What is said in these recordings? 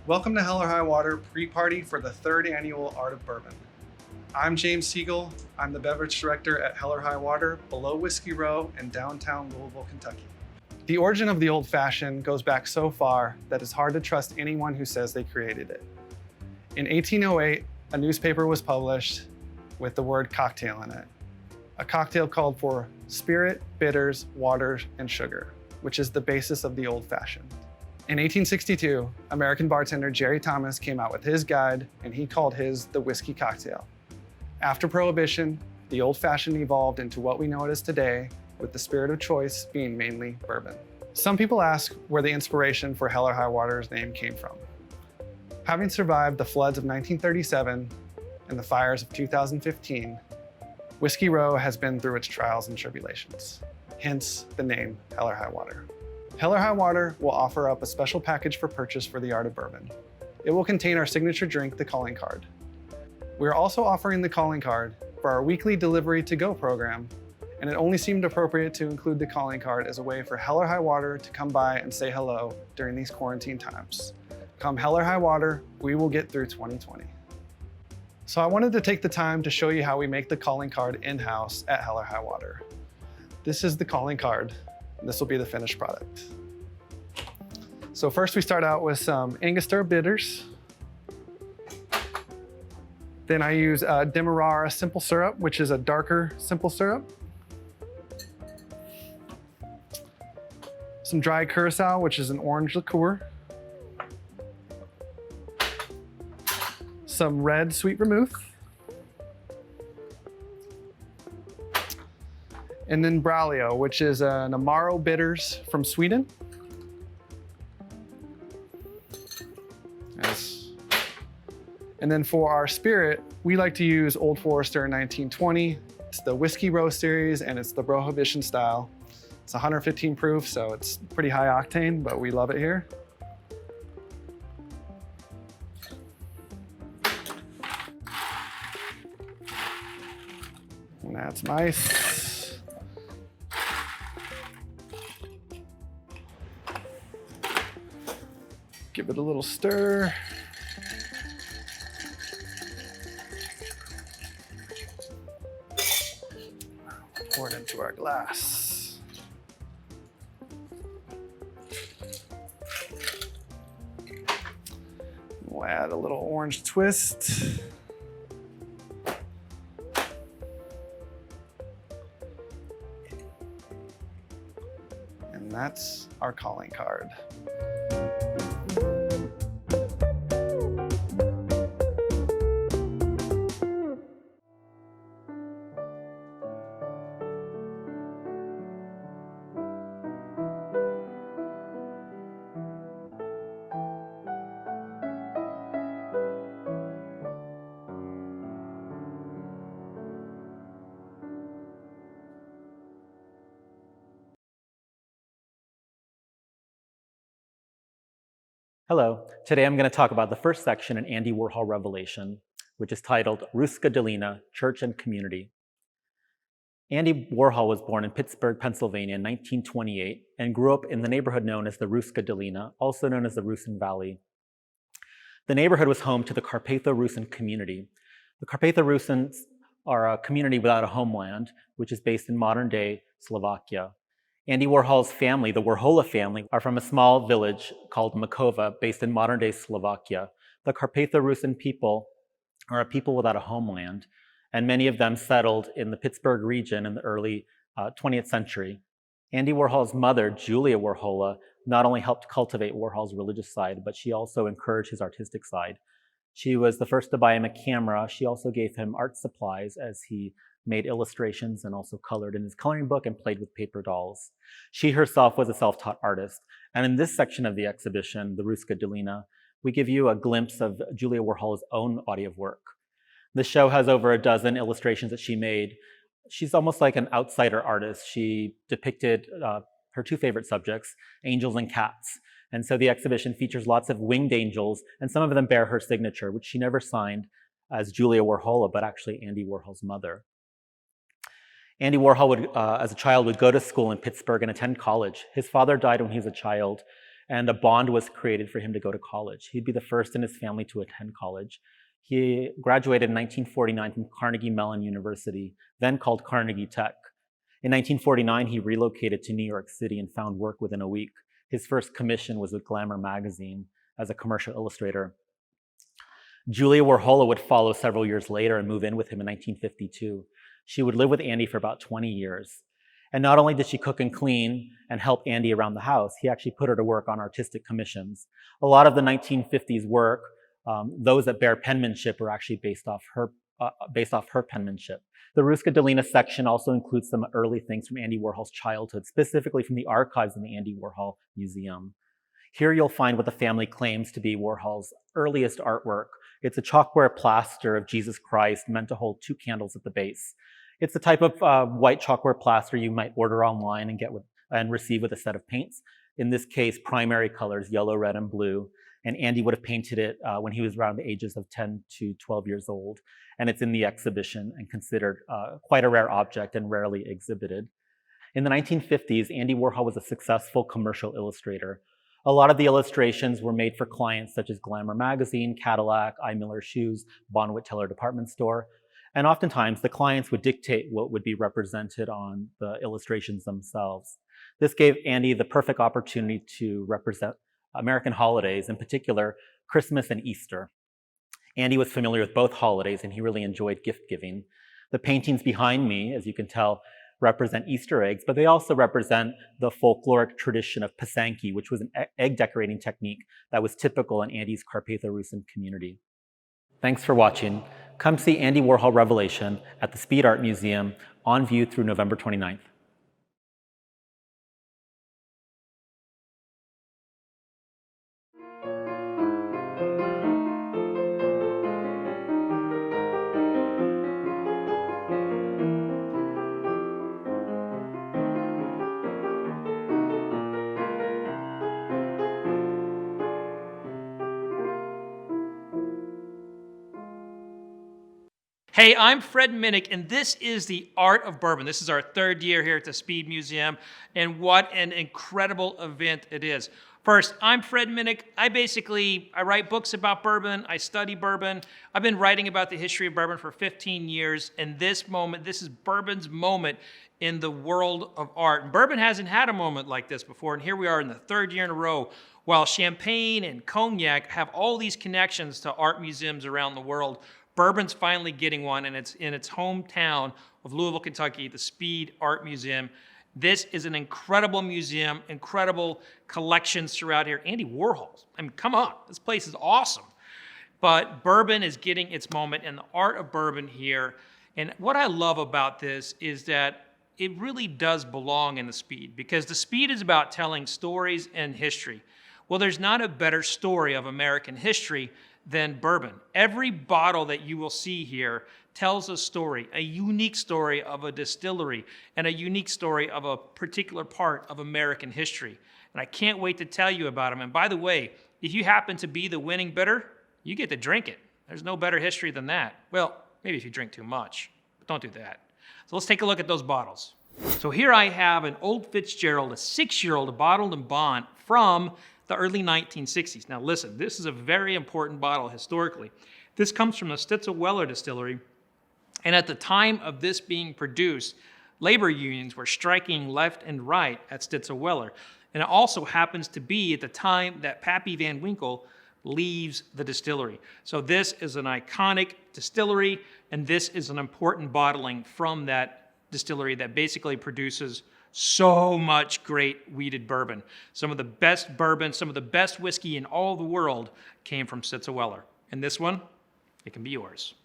Welcome to Hell or High Water pre-party for the third annual Art of Bourbon. I'm James Siegel. I'm the beverage director at Hell or High Water below Whiskey Row in downtown Louisville, Kentucky. The origin of the old fashioned goes back so far that it's hard to trust anyone who says they created it. In 1808, a newspaper was published with the word cocktail in it. A cocktail called for spirit, bitters, water, and sugar, which is the basis of the old fashioned. In 1862, American bartender Jerry Thomas came out with his guide, and he called his the whiskey cocktail. After Prohibition, the old fashioned evolved into what we know it as today, with the spirit of choice being mainly bourbon. Some people ask where the inspiration for Hell or High Water's name came from. Having survived the floods of 1937 and the fires of 2015, Whiskey Row has been through its trials and tribulations, hence the name Hell or High Water. Hell or High Water will offer up a special package for purchase for the Art of Bourbon. It will contain our signature drink, the calling card. We are also offering the calling card for our weekly delivery to go program, and it only seemed appropriate to include the calling card as a way for Hell or High Water to come by and say hello during these quarantine times. Come Hell or High Water, we will get through 2020. So I wanted to take the time to show you how we make the calling card in-house at Hell or High Water. This is the calling card. This will be the finished product. So first we start out with some Angostura bitters. Then I use Demerara simple syrup, which is a darker simple syrup. Some dry curacao, which is an orange liqueur. Some red sweet vermouth. And then Braulio, which is an Amaro bitters from Sweden. Yes. And then for our spirit, we like to use Old Forester 1920. It's the Whiskey Row series, and it's the Prohibition style. It's 115 proof, so it's pretty high octane, but we love it here. And that's nice. Give it a little stir. Pour it into our glass. We'll add a little orange twist. And that's our calling card. Hello, today I'm going to talk about the first section in Andy Warhol Revelation, which is titled Ruska Dolina, Church and Community. Andy Warhol was born in Pittsburgh, Pennsylvania in 1928 and grew up in the neighborhood known as the Ruska Dolina, also known as the Rusin Valley. The neighborhood was home to the Carpatho-Rusin community. The Carpatho-Rusins are a community without a homeland, which is based in modern-day Slovakia. Andy Warhol's family, the Warhola family, are from a small village called Makova, based in modern-day Slovakia. The Carpatho-Rusin people are a people without a homeland, and many of them settled in the Pittsburgh region in the early 20th century. Andy Warhol's mother, Julia Warhola, not only helped cultivate Warhol's religious side, but she also encouraged his artistic side. She was the first to buy him a camera. She also gave him art supplies as he made illustrations and also colored in his coloring book and played with paper dolls. She herself was a self-taught artist. And in this section of the exhibition, the Ruska Dolina, we give you a glimpse of Julia Warhol's own body of work. The show has over a dozen illustrations that she made. She's almost like an outsider artist. She depicted her two favorite subjects, angels and cats. And so the exhibition features lots of winged angels, and some of them bear her signature, which she never signed as Julia Warhola, but actually Andy Warhol's mother. Andy Warhol would, as a child, would go to school in Pittsburgh and attend college. His father died when he was a child, and a bond was created for him to go to college. He'd be the first in his family to attend college. He graduated in 1949 from Carnegie Mellon University, then called Carnegie Tech. In 1949, he relocated to New York City and found work within a week. His first commission was with Glamour magazine as a commercial illustrator. Julia Warhol would follow several years later and move in with him in 1952. She would live with Andy for about 20 years. And not only did she cook and clean and help Andy around the house, he actually put her to work on artistic commissions. A lot of the 1950s work, those that bear penmanship, are actually based off her penmanship. The Ruska Dolina section also includes some early things from Andy Warhol's childhood, specifically from the archives in the Andy Warhol Museum. Here you'll find what the family claims to be Warhol's earliest artwork. It's a chalkware plaster of Jesus Christ meant to hold 2 candles at the base. It's the type of white chalkware plaster you might order online and receive with a set of paints. In this case, primary colors, yellow, red, and blue. And Andy would have painted it when he was around the ages of 10 to 12 years old. And it's in the exhibition and considered quite a rare object and rarely exhibited. In the 1950s, Andy Warhol was a successful commercial illustrator. A lot of the illustrations were made for clients such as Glamour magazine, Cadillac, I. Miller Shoes, Bonwit Teller department store. And oftentimes, the clients would dictate what would be represented on the illustrations themselves. This gave Andy the perfect opportunity to represent American holidays, in particular, Christmas and Easter. Andy was familiar with both holidays, and he really enjoyed gift giving. The paintings behind me, as you can tell, represent Easter eggs, but they also represent the folkloric tradition of Pisanki, which was an egg decorating technique that was typical in Andy's Carpatho-Rusyn community. Thanks for watching. Come see Andy Warhol Revelation at the Speed Art Museum on view through November 29th. Hey, I'm Fred Minnick, and this is the Art of Bourbon. This is our 3rd year here at the Speed Museum, and what an incredible event it is. First, I'm Fred Minnick. I write books about bourbon. I study bourbon. I've been writing about the history of bourbon for 15 years, and this is bourbon's moment in the world of art. And bourbon hasn't had a moment like this before, and here we are in the 3rd year in a row, while champagne and cognac have all these connections to art museums around the world. Bourbon's finally getting one, and it's in its hometown of Louisville, Kentucky, the Speed Art Museum. This is an incredible museum, incredible collections throughout here. Andy Warhol, I mean, come on, this place is awesome. But bourbon is getting its moment, and the Art of Bourbon here. And what I love about this is that it really does belong in the Speed, because the Speed is about telling stories and history. Well, there's not a better story of American history than bourbon. Every bottle that you will see here tells a story, a unique story of a distillery, and a unique story of a particular part of American history. And I can't wait to tell you about them. And by the way, if you happen to be the winning bidder, you get to drink it. There's no better history than that. Well, maybe if you drink too much, but don't do that. So let's take a look at those bottles. So here I have an Old Fitzgerald, a 6-year-old bottled in bond from the early 1960s. Now listen, this is a very important bottle historically. This comes from the Stitzel-Weller distillery, and at the time of this being produced, labor unions were striking left and right at Stitzel-Weller. And it also happens to be at the time that Pappy Van Winkle leaves the distillery. So this is an iconic distillery, and this is an important bottling from that distillery that basically produces so much great wheated bourbon. Some of the best bourbon, some of the best whiskey in all the world came from Stitzel-Weller. And this one, it can be yours.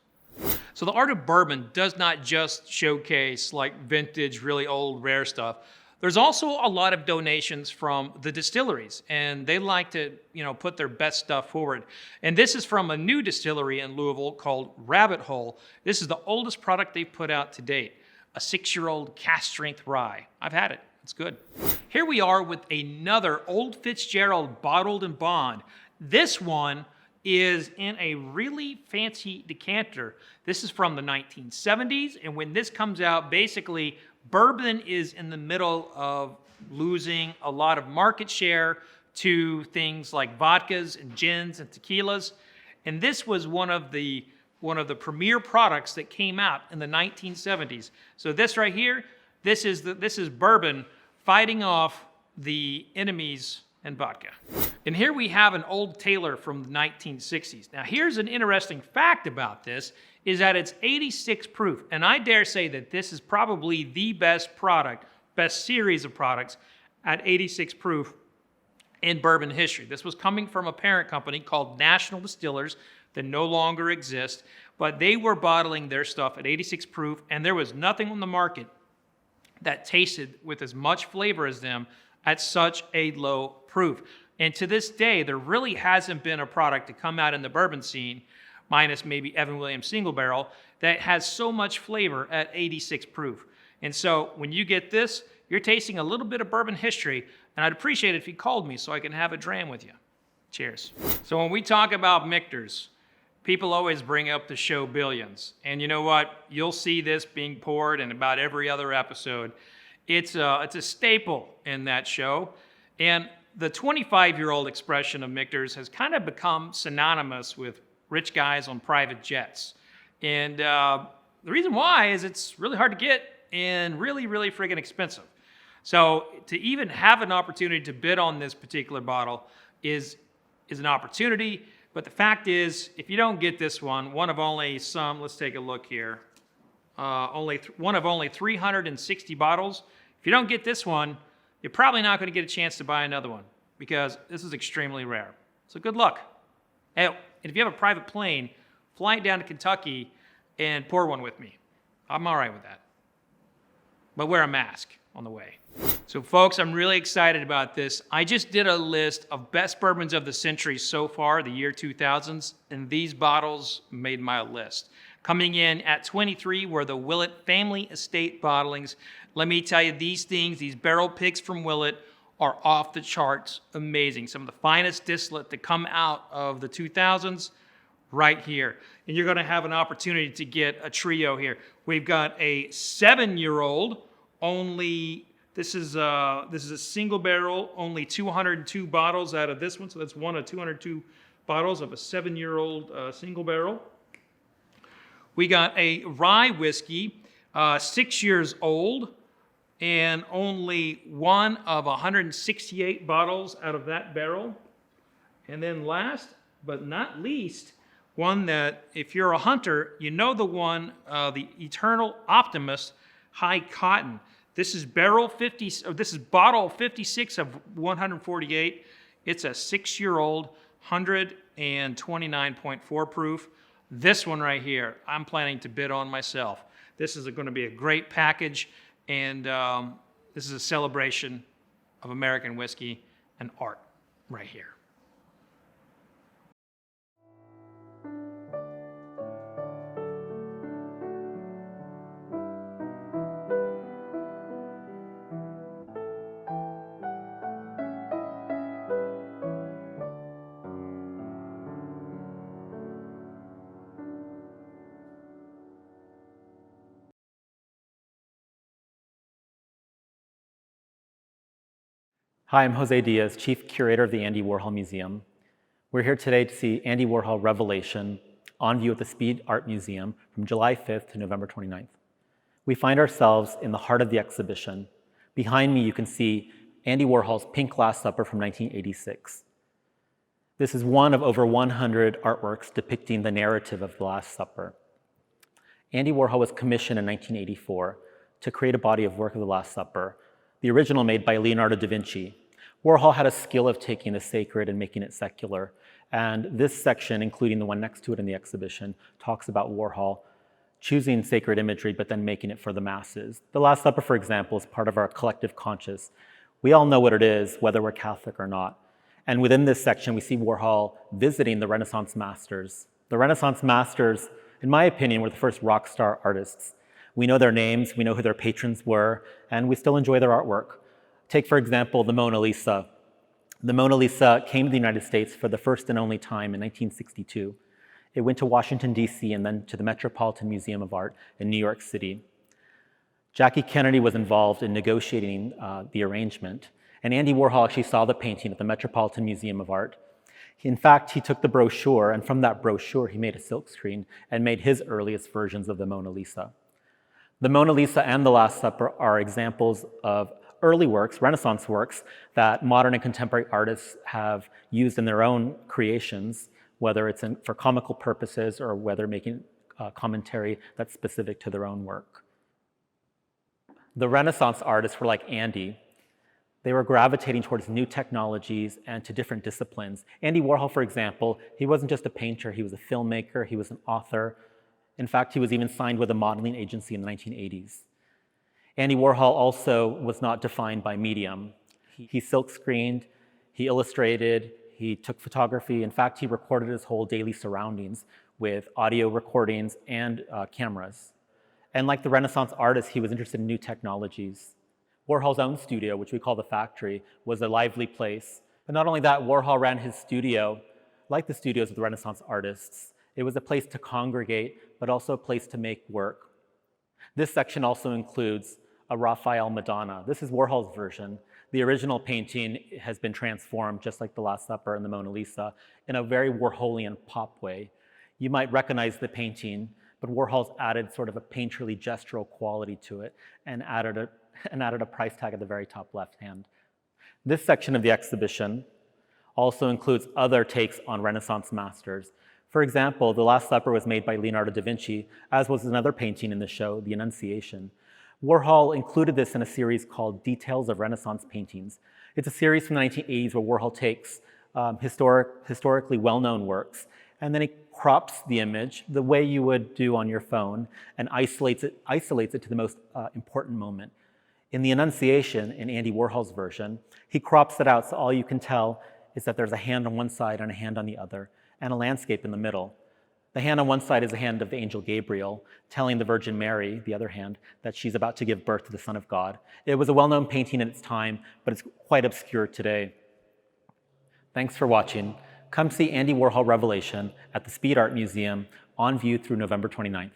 So the Art of Bourbon does not just showcase like vintage, really old, rare stuff. There's also a lot of donations from the distilleries, and they like to, put their best stuff forward. And this is from a new distillery in Louisville called Rabbit Hole. This is the oldest product they've put out to date. A 6-year-old cast-strength rye. I've had it. It's good. Here we are with another Old Fitzgerald bottled in bond. This one is in a really fancy decanter. This is from the 1970s, and when this comes out, basically, bourbon is in the middle of losing a lot of market share to things like vodkas and gins and tequilas. And this was one of the premier products that came out in the 1970s. So this right here, this is bourbon fighting off the enemies in vodka. And here we have an old Taylor from the 1960s. Now here's an interesting fact about this, is that it's 86 proof. And I dare say that this is probably the best product, best series of products at 86 proof in bourbon history. This was coming from a parent company called National Distillers that no longer exists, but they were bottling their stuff at 86 proof, and there was nothing on the market that tasted with as much flavor as them at such a low proof. And to this day, there really hasn't been a product to come out in the bourbon scene, minus maybe Evan Williams Single Barrel, that has so much flavor at 86 proof. And so when you get this, you're tasting a little bit of bourbon history, and I'd appreciate it if you called me so I can have a dram with you. Cheers. So when we talk about Michter's, people always bring up the show Billions. And you know what? You'll see this being poured in about every other episode. It's a staple in that show. And the 25-year-old expression of Michter's has kind of become synonymous with rich guys on private jets. And the reason why is it's really hard to get and really, really friggin' expensive. So to even have an opportunity to bid on this particular bottle is an opportunity. But the fact is, if you don't get this one of only some, let's take a look here, one of only 360 bottles, if you don't get this one, you're probably not going to get a chance to buy another one because this is extremely rare. So good luck. And if you have a private plane, fly it down to Kentucky and pour one with me. I'm all right with that. But wear a mask on the way. So folks, I'm really excited about this. I just did a list of best bourbons of the century so far, the year 2000s, and these bottles made my list. Coming in at 23 were the Willett Family Estate bottlings. Let me tell you, these things, these barrel picks from Willett are off the charts amazing. Some of the finest distillate to come out of the 2000s right here. And you're gonna have an opportunity to get a trio here. We've got a 7-year-old, this is a single barrel, only 202 bottles out of this one. So that's one of 202 bottles of a 7-year-old single barrel. We got a rye whiskey, 6 years old, and only one of 168 bottles out of that barrel. And then last but not least, one that if you're a hunter, you know the one, the Eternal Optimist High Cotton. This is bottle 56 of 148. It's a 6-year-old, 129.4 proof. This one right here, I'm planning to bid on myself. This is going to be a great package, and this is a celebration of American whiskey and art right here. Hi, I'm Jose Diaz, Chief Curator of the Andy Warhol Museum. We're here today to see Andy Warhol Revelation on view at the Speed Art Museum from July 5th to November 29th. We find ourselves in the heart of the exhibition. Behind me, you can see Andy Warhol's Pink Last Supper from 1986. This is one of over 100 artworks depicting the narrative of the Last Supper. Andy Warhol was commissioned in 1984 to create a body of work of the Last Supper, the original made by Leonardo da Vinci. Warhol had a skill of taking the sacred and making it secular. And this section, including the one next to it in the exhibition, talks about Warhol choosing sacred imagery, but then making it for the masses. The Last Supper, for example, is part of our collective conscious. We all know what it is, whether we're Catholic or not. And within this section, we see Warhol visiting the Renaissance masters. The Renaissance masters, in my opinion, were the first rock star artists. We know their names, we know who their patrons were, and we still enjoy their artwork. Take, for example, the Mona Lisa. The Mona Lisa came to the United States for the first and only time in 1962. It went to Washington, D.C., and then to the Metropolitan Museum of Art in New York City. Jackie Kennedy was involved in negotiating the arrangement, And Andy Warhol actually saw the painting at the Metropolitan Museum of Art. In fact, he took the brochure, and from that brochure, he made a silkscreen and made his earliest versions of the Mona Lisa. The Mona Lisa and the Last Supper are examples of early works, Renaissance works, that modern and contemporary artists have used in their own creations, whether it's for comical purposes or whether making commentary that's specific to their own work. The Renaissance artists were like Andy. They were gravitating towards new technologies and to different disciplines. Andy Warhol, for example, he wasn't just a painter, he was a filmmaker, he was an author. In fact, he was even signed with a modeling agency in the 1980s. Andy Warhol also was not defined by medium. He silkscreened, he illustrated, he took photography. In fact, he recorded his whole daily surroundings with audio recordings and cameras. And like the Renaissance artists, he was interested in new technologies. Warhol's own studio, which we call the factory, was a lively place. But not only that, Warhol ran his studio, like the studios of the Renaissance artists. It was a place to congregate, but also a place to make work. This section also includes a Raphael Madonna. This is Warhol's version. The original painting has been transformed, just like the Last Supper and the Mona Lisa, in a very Warholian pop way. You might recognize the painting, but Warhol's added sort of a painterly gestural quality to it and added a price tag at the very top left hand. This section of the exhibition also includes other takes on Renaissance masters. For example, the Last Supper was made by Leonardo da Vinci, as was another painting in the show, the Annunciation. Warhol included this in a series called Details of Renaissance Paintings. It's a series from the 1980s where Warhol takes historically well-known works, and then he crops the image the way you would do on your phone and isolates it to the most important moment. In the Annunciation, in Andy Warhol's version, he crops it out so all you can tell is that there's a hand on one side and a hand on the other, and a landscape in the middle. The hand on one side is the hand of the angel Gabriel, telling the Virgin Mary, the other hand, that she's about to give birth to the Son of God. It was a well-known painting at its time, but it's quite obscure today. Thanks for watching. Come see Andy Warhol Revelation at the Speed Art Museum on view through November 29th.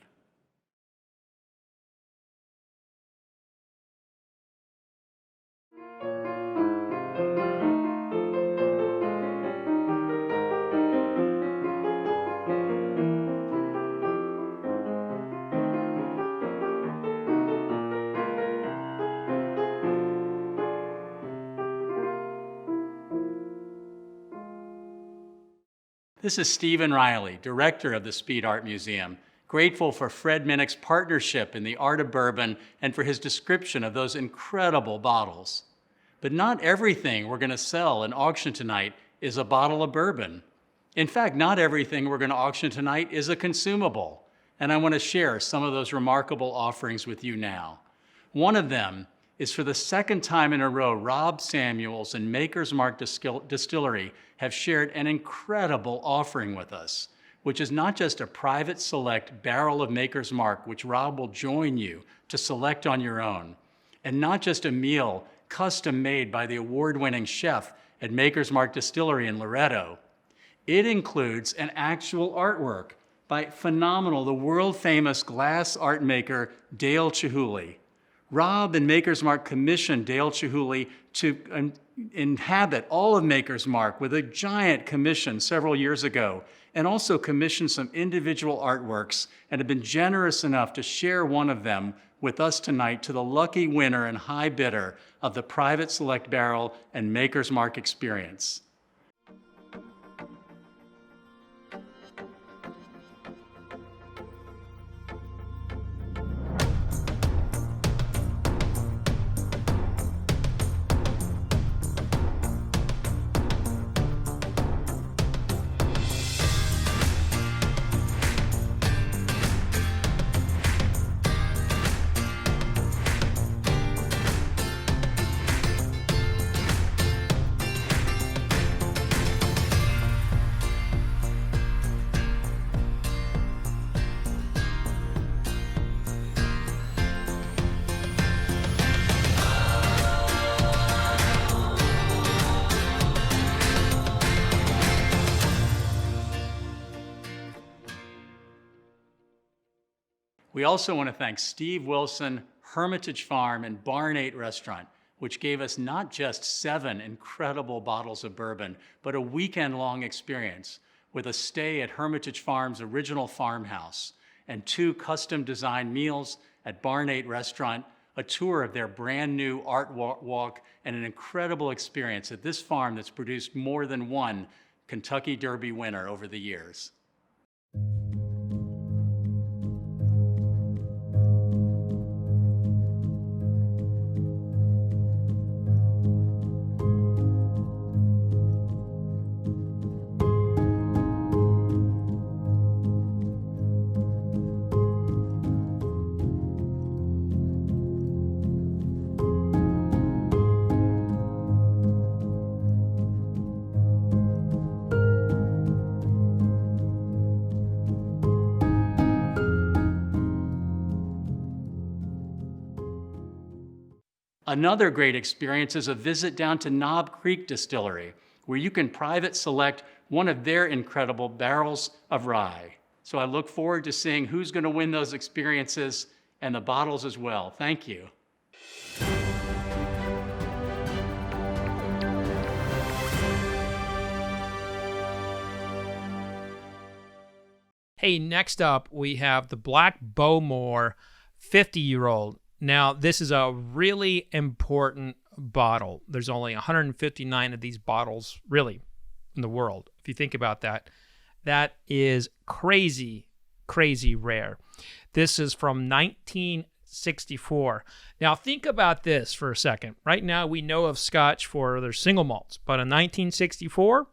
This is Stephen Riley, director of the Speed Art Museum, grateful for Fred Minnick's partnership in the Art of Bourbon and for his description of those incredible bottles. But not everything we're going to sell and auction tonight is a bottle of bourbon. In fact, not everything we're going to auction tonight is a consumable. And I want to share some of those remarkable offerings with you now. One of them is for the second time in a row, Rob Samuels and Maker's Mark Distillery have shared an incredible offering with us, which is not just a private select barrel of Maker's Mark, which Rob will join you to select on your own, and not just a meal custom made by the award-winning chef at Maker's Mark Distillery in Loretto. It includes an actual artwork by the world-famous glass art maker Dale Chihuly. Rob and Maker's Mark commissioned Dale Chihuly to inhabit all of Maker's Mark with a giant commission several years ago, and also commissioned some individual artworks and have been generous enough to share one of them with us tonight to the lucky winner and high bidder of the Private Select Barrel and Maker's Mark experience. We also want to thank Steve Wilson, Hermitage Farm, and Barn 8 Restaurant which gave us not just 7 incredible bottles of bourbon, but a weekend-long experience with a stay at Hermitage Farm's original farmhouse and 2 custom-designed meals at Barn 8 Restaurant, a tour of their brand new art walk, and an incredible experience at this farm that's produced more than one Kentucky Derby winner over the years. Another great experience is a visit down to Knob Creek Distillery, where you can private select one of their incredible barrels of rye. So I look forward to seeing who's going to win those experiences and the bottles as well. Thank you. Hey, next up, we have the Black Bowmore 50-year-old. Now, this is a really important bottle. There's only 159 of these bottles, really, in the world. If you think about that, that is crazy, crazy rare. This is from 1964. Now, think about this for a second. Right now, we know of Scotch for their single malts, but in 1964,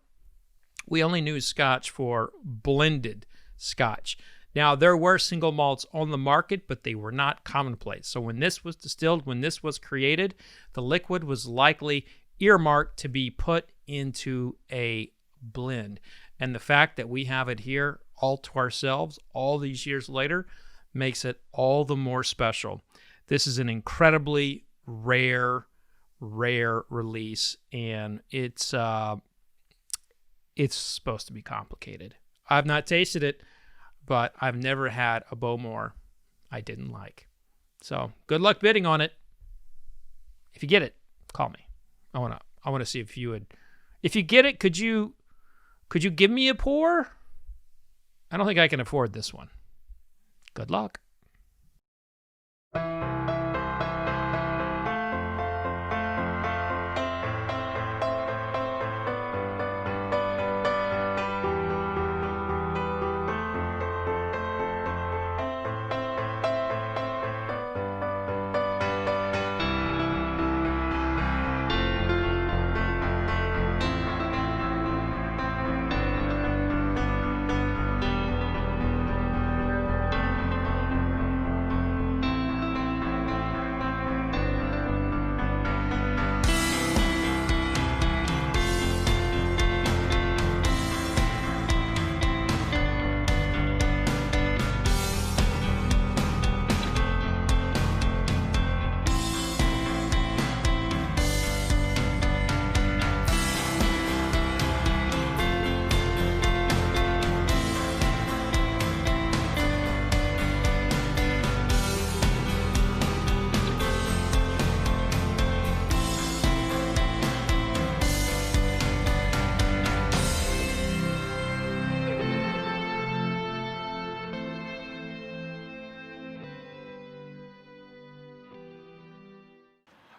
we only knew Scotch for blended Scotch. Now, there were single malts on the market, but they were not commonplace. So when this was distilled, when this was created, the liquid was likely earmarked to be put into a blend. And the fact that we have it here all to ourselves all these years later makes it all the more special. This is an incredibly rare release, and it's supposed to be complicated. I've not tasted it, but I've never had a Bowmore I didn't like. So good luck bidding on it. If you get it, call me. I wanna see if you would. If you get it, could you give me a pour? I don't think I can afford this one. Good luck.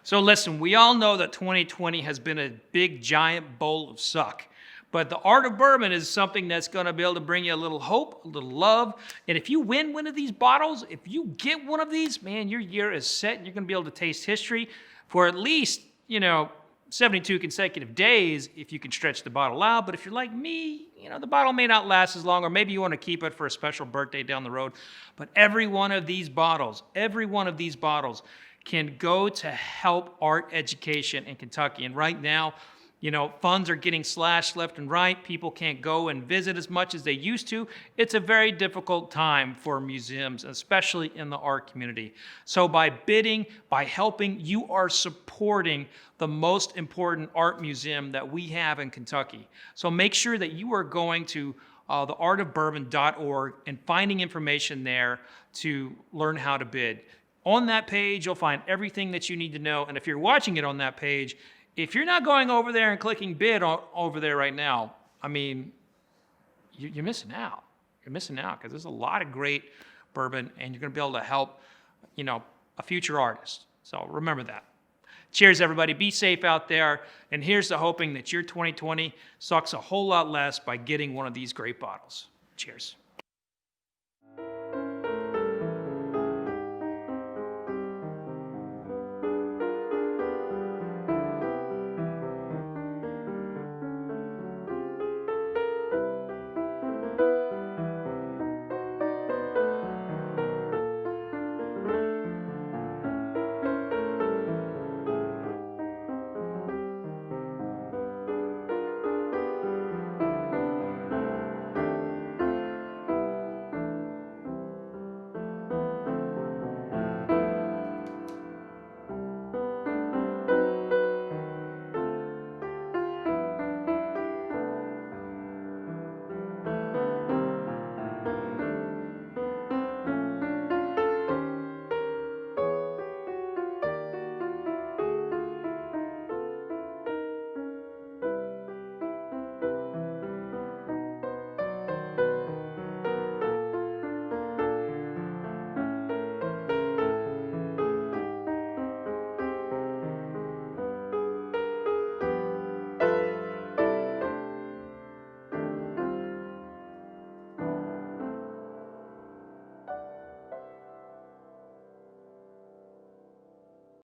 So listen, we all know that 2020 has been a big, giant bowl of suck. But the Art of Bourbon is something that's going to be able to bring you a little hope, a little love. And if you win one of these bottles, if you get one of these, man, your year is set. You're going to be able to taste history for at least, 72 consecutive days if you can stretch the bottle out. But if you're like me, the bottle may not last as long, or maybe you want to keep it for a special birthday down the road. But every one of these bottles can go to help art education in Kentucky. And right now, funds are getting slashed left and right. People can't go and visit as much as they used to. It's a very difficult time for museums, especially in the art community. So by bidding, by helping, you are supporting the most important art museum that we have in Kentucky. So make sure that you are going to theartofbourbon.org and finding information there to learn how to bid. On that page, you'll find everything that you need to know. And if you're watching it on that page, if you're not going over there and clicking bid over there right now, I mean, you're missing out. You're missing out because there's a lot of great bourbon, and you're going to be able to help, a future artist. So remember that. Cheers, everybody. Be safe out there. And here's to hoping that your 2020 sucks a whole lot less by getting one of these great bottles. Cheers.